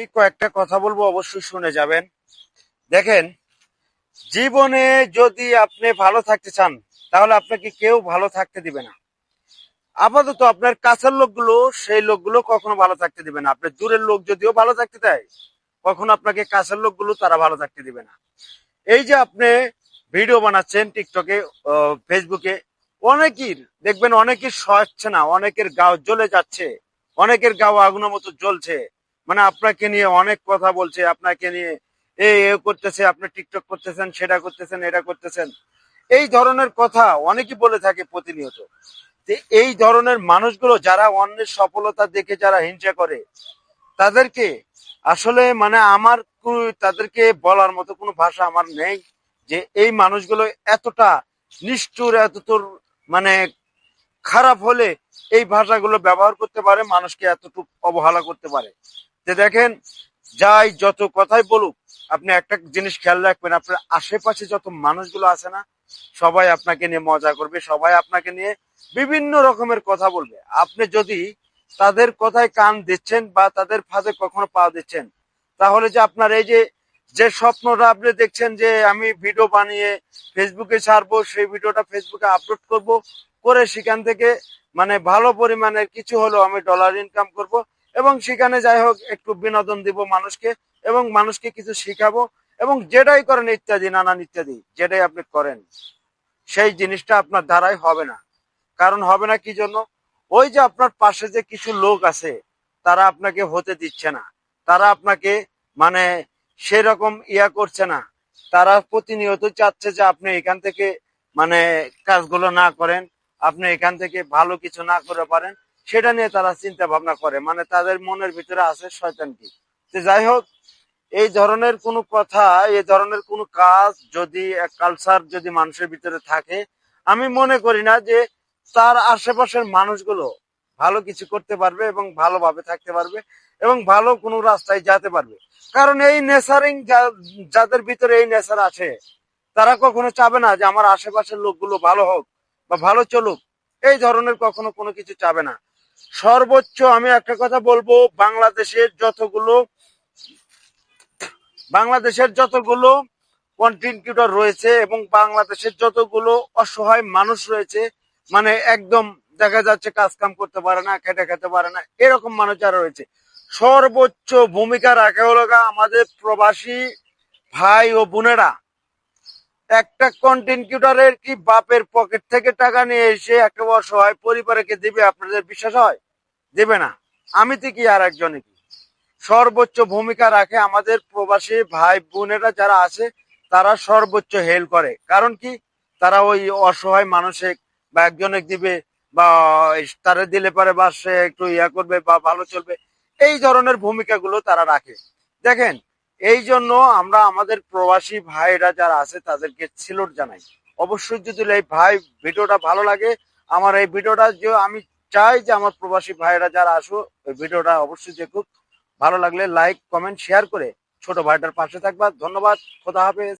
আমি কয়েকটা কথা বলবো, অবশ্যই শুনে যাবেন। দেখেন, জীবনে যদি আপনি ভালো থাকতে চান তাহলে আপনাকে কেউ ভালো থাকতে দিবে না। আপাতত আপনার কাছের লোকগুলো, সেই লোকগুলো কখনো ভালো থাকতে দিবে না। আপনার দূরের লোক যদিও ভালো থাকতে দেয়, কখনো আপনাকে কাছের লোকগুলো তারা ভালো থাকতে দিবে না। এই যে আপনি ভিডিও বানাচ্ছেন টিকটকে, ফেসবুকে, অনেকের দেখবেন অনেকের সচ্ছে না, অনেকের গাও জ্বলে যাচ্ছে, অনেকের গাও আগুনের মতো জ্বলছে। মানে আপনাকে নিয়ে অনেক কথা বলছে, আপনাকে নিয়ে এ করতেছে, আপনি টিকটক করতেছেন, সেটা করতেছেন, এটা করতেছেন, এই ধরনের কথা অনেকেই বলে থাকে প্রতিনিয়ত। যে এই ধরনের মানুষগুলো যারা অন্যের সফলতা দেখে যারা হিংসা করে, তাদেরকে আসলে মানে আমার তাদেরকে বলার মতো কোনো ভাষা আমার নেই। যে এই মানুষগুলো এতটা নিষ্ঠুর, এতটুর মানে খারাপ হলে এই ভাষাগুলো ব্যবহার করতে পারে, মানুষকে এতটুকু অবহেলা করতে পারে। যে দেখেন, যাই যত কথাই বলুক, আপনি একটা জিনিস খেয়াল রাখবেন, আপনার আশেপাশে যত মানুষগুলো আছে না, সবাই আপনাকে নিয়ে মজা করবে, সবাই আপনাকে নিয়ে বিভিন্ন রকমের কথা বলবে। আপনি যদি তাদের কথায় কান দিচ্ছেন বা তাদের ফাঁদে কখনো পা দিচ্ছেন, তাহলে যে আপনার এই যে যে স্বপ্নটা আপনি দেখছেন যে আমি ভিডিও বানিয়ে ফেসবুকে ছাড়বো, সেই ভিডিওটা ফেসবুকে আপলোড করব, করে সেখান থেকে মানে ভালো পরিমাণের কিছু হলেও আমি ডলার ইনকাম করব, এবং সেখানে যাই হোক একটু বিনোদন দিব মানুষকে, এবং মানুষকে কিছু শিখাবো, এবং যেটাই করেন ইত্যাদি নানান ইত্যাদি যেটাই আপনি করেন, সেই জিনিসটা আপনার দ্বারাই হবে না। কারণ হবে না কি জন্য? ওই যে আপনার পাশে যে কিছু লোক আছে, তারা আপনাকে হতে দিচ্ছে না, তারা আপনাকে মানে সেরকম ইয়া করছে না। তারা প্রতিনিয়ত চাচ্ছে যে আপনি এখান থেকে মানে কাজগুলো না করেন, আপনি এখান থেকে ভালো কিছু না করে পারেন, সেটা নিয়ে তারা চিন্তা ভাবনা করে, মানে তাদের মনের ভিতরে আছে শয়তান কি। তো যাই হোক, এই ধরনের কোনো কথা, এই ধরনের কোনো কাজ যদি, কালচার যদি মানুষের ভিতরে থাকে, আমি মনে করি না যে তার আশেপাশের মানুষগুলো ভালো কিছু করতে পারবে এবং ভালোভাবে থাকতে পারবে এবং ভালো কোনো রাস্তায় যেতে পারবে। কারণ এই নেচারিং, যাদের ভিতরে এই নেচার আছে, তারা কখনো চাবে না যে আমার আশেপাশের লোকগুলো ভালো হোক বা ভালো চলুক। এই ধরনের কখনো কোনো কিছু চাবে না। সর্বোচ্চ আমি একটা কথা বলবো, বাংলাদেশের যতগুলো কন্টেন্ট ক্রিয়েটর রয়েছে এবং বাংলাদেশের যতগুলো অসহায় মানুষ রয়েছে, মানে একদম দেখা যাচ্ছে কাজ কাম করতে পারে না, খেটে খেতে পারে না, এরকম মানুষ যারা রয়েছে, সর্বোচ্চ ভূমিকা রাখে হলো আমাদের প্রবাসী ভাই ও বোনেরা। একটা কন্টেন্ট ক্রিয়েটরের কি বাপের পকেট থেকে টাকা নিয়ে এসে একটা অসহায় পরিবারকে দিবে? আপনাদের বিশ্বাস হয়? দেবে না। আমি তো কি আর একজনে কি? সর্বোচ্চ ভূমিকা রাখে আমাদের প্রবাসী ভাই বোনেরা যারা আছে, তারা সর্বোচ্চ হেল্প করে। কারণ কি? তারা ওই অসহায় মানুষে বা একজনে দিবে, বা তারা দিলে পারে বা সে একটু ইয়া করবে বা ভালো চলবে, এই ধরনের ভূমিকাগুলো তারা রাখে। দেখেন, এই জন্য আমরা আমাদের প্রবাসী ভাইরা যারা আছে তাদেরকে সেলুট জানাই। অবশ্যই যদি এই ভাই ভিডিওটা ভালো লাগে, আমার এই ভিডিওটা যে আমি চাই যে আমার প্রবাসী ভাইরা যারা আসো, ওই ভিডিওটা অবশ্যই দেখুক। ভালো লাগলে লাইক কমেন্ট শেয়ার করে ছোট ভাইটার পাশে থাকবা। ধন্যবাদ। খোদা হাফেজ।